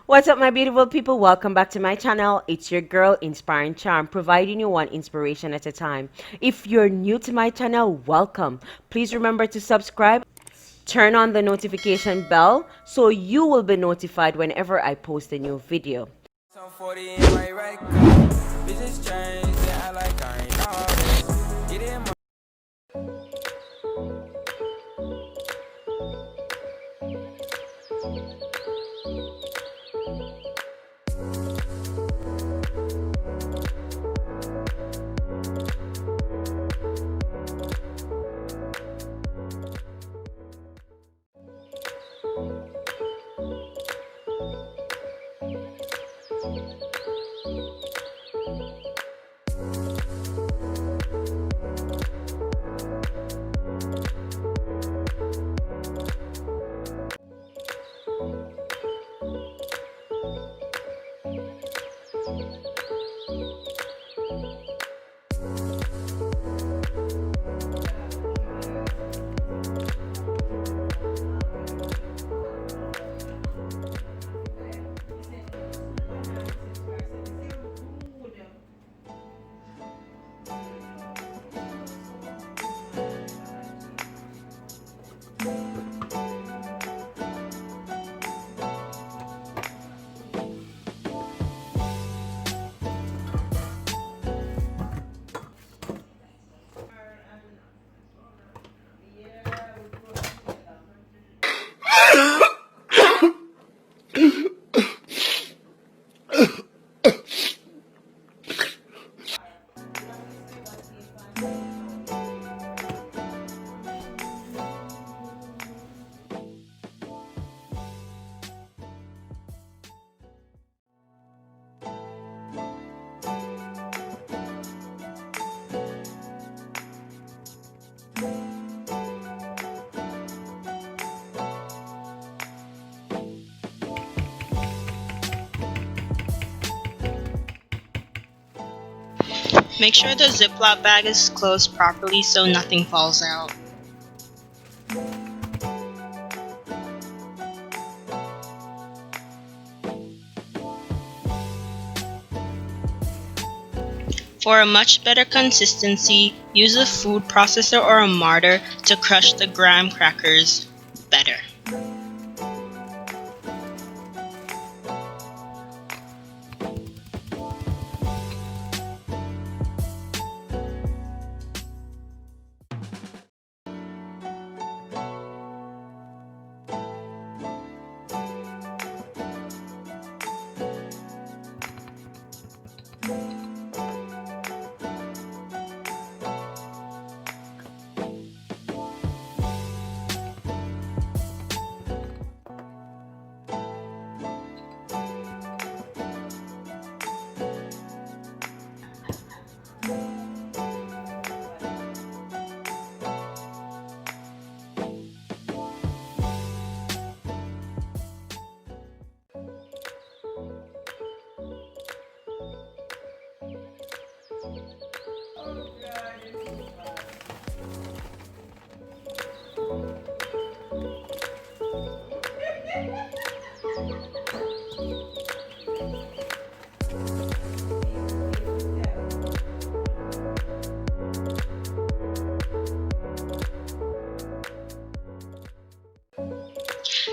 What's up, my beautiful people? Welcome back to my channel. It's your girl, Inspiring Charm, providing you one inspiration at a time. If you're new to my channel, welcome. Please remember to subscribe, turn on the notification bell so you will be notified whenever I post a new video. Some 40 in my right car. Business change, they act like I ain't always. Get in my Make sure the Ziploc bag is closed properly so nothing falls out. For a much better consistency, use a food processor or a mortar to crush the graham crackers better.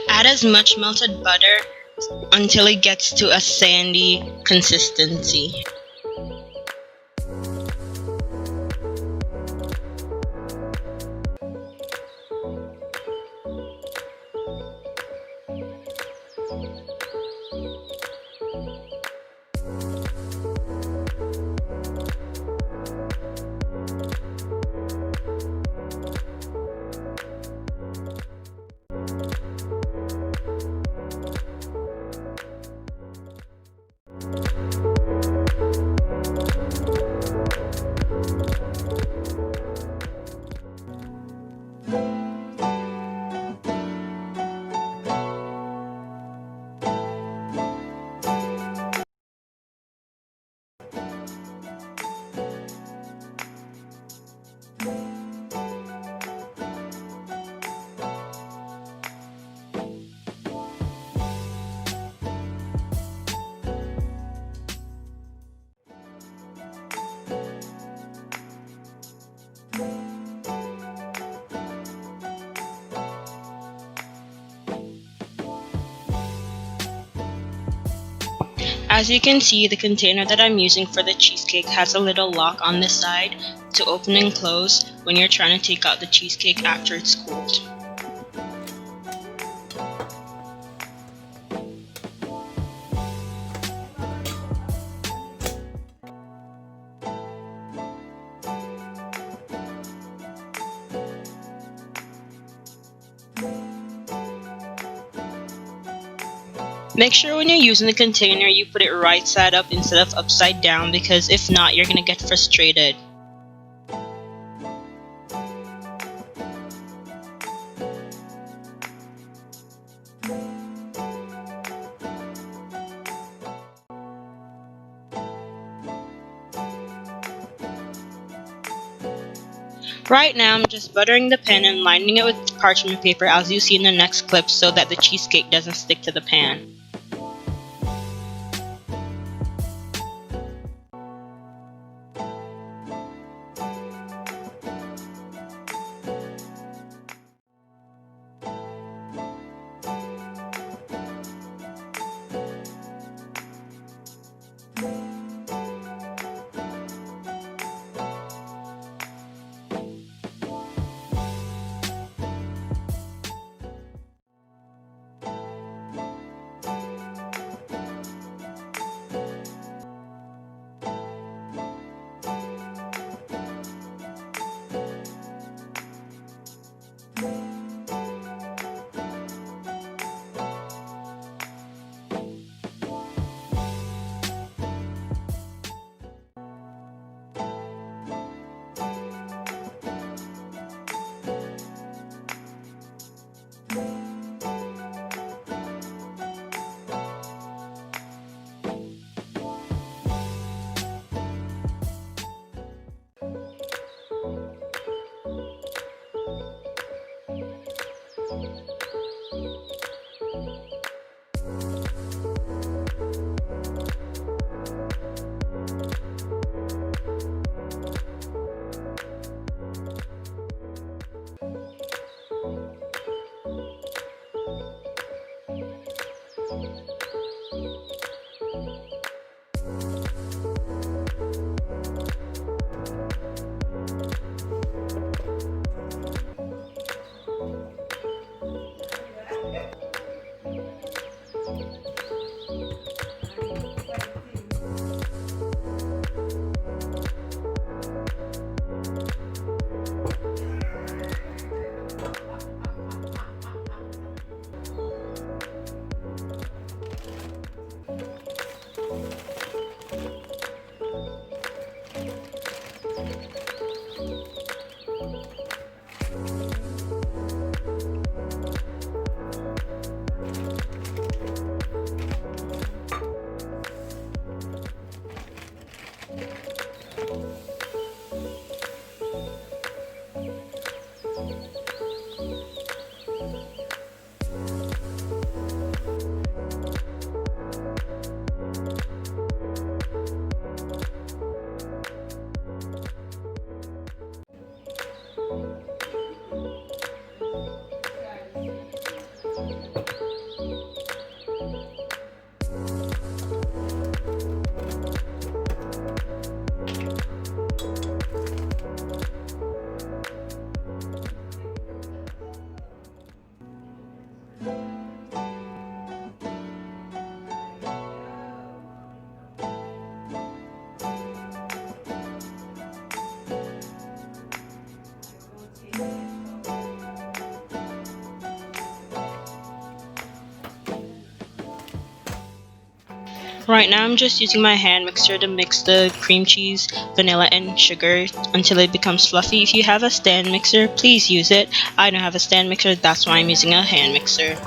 Add as much melted butter until it gets to a sandy consistency. As you can see, the container that I'm using for the cheesecake has a little lock on this side to open and close when you're trying to take out the cheesecake after it's cooled. Make sure when you're using the container you put it right side up instead of upside down, because if not, you're going to get frustrated. Right now I'm just buttering the pan and lining it with parchment paper as you see in the next clip so that the cheesecake doesn't stick to the pan. Right now I'm just using my hand mixer to mix the cream cheese, vanilla, and sugar until it becomes fluffy. If you have a stand mixer, please use it. I don't have a stand mixer, that's why I'm using a hand mixer.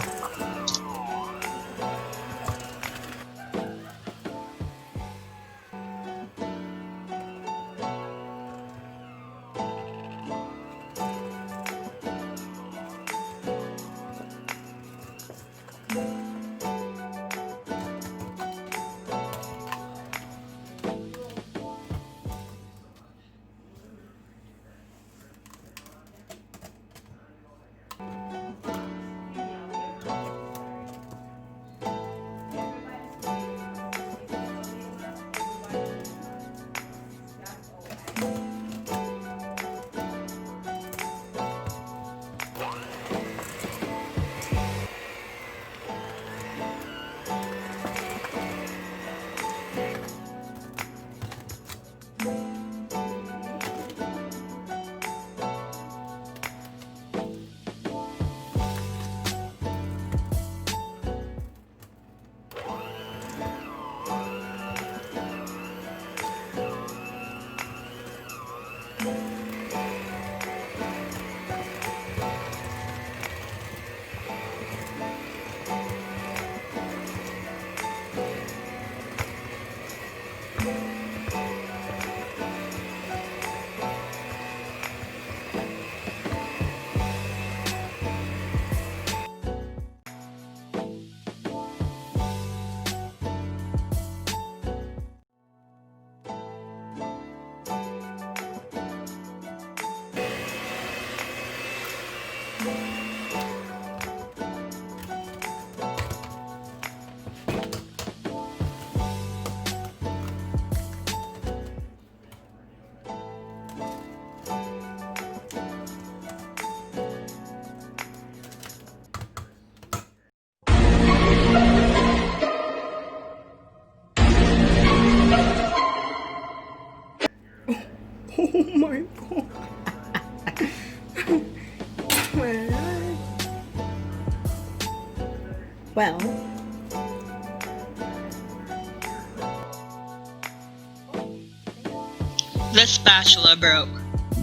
The spatula broke.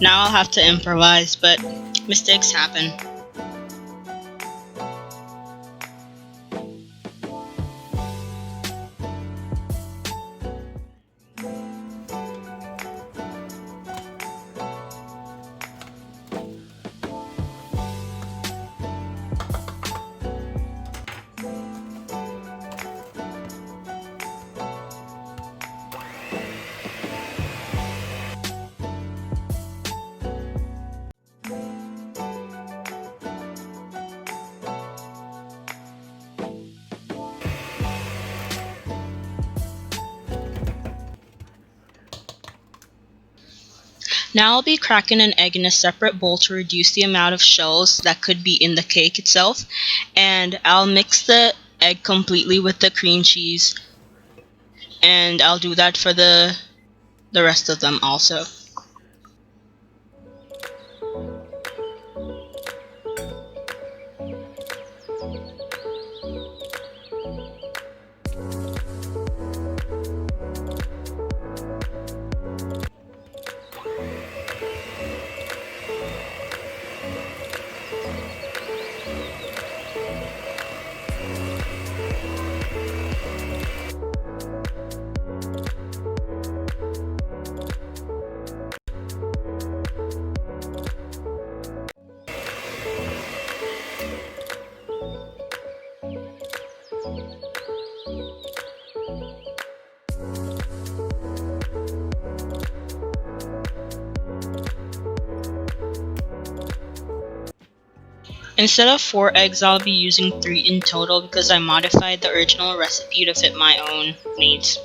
Now I'll have to improvise, but mistakes happen. Now I'll be cracking an egg in a separate bowl to reduce the amount of shells that could be in the cake itself. And I'll mix the egg completely with the cream cheese. And I'll do that for the rest of them also. Instead of 4 eggs, I'll be using 3 in total because I modified the original recipe to fit my own needs.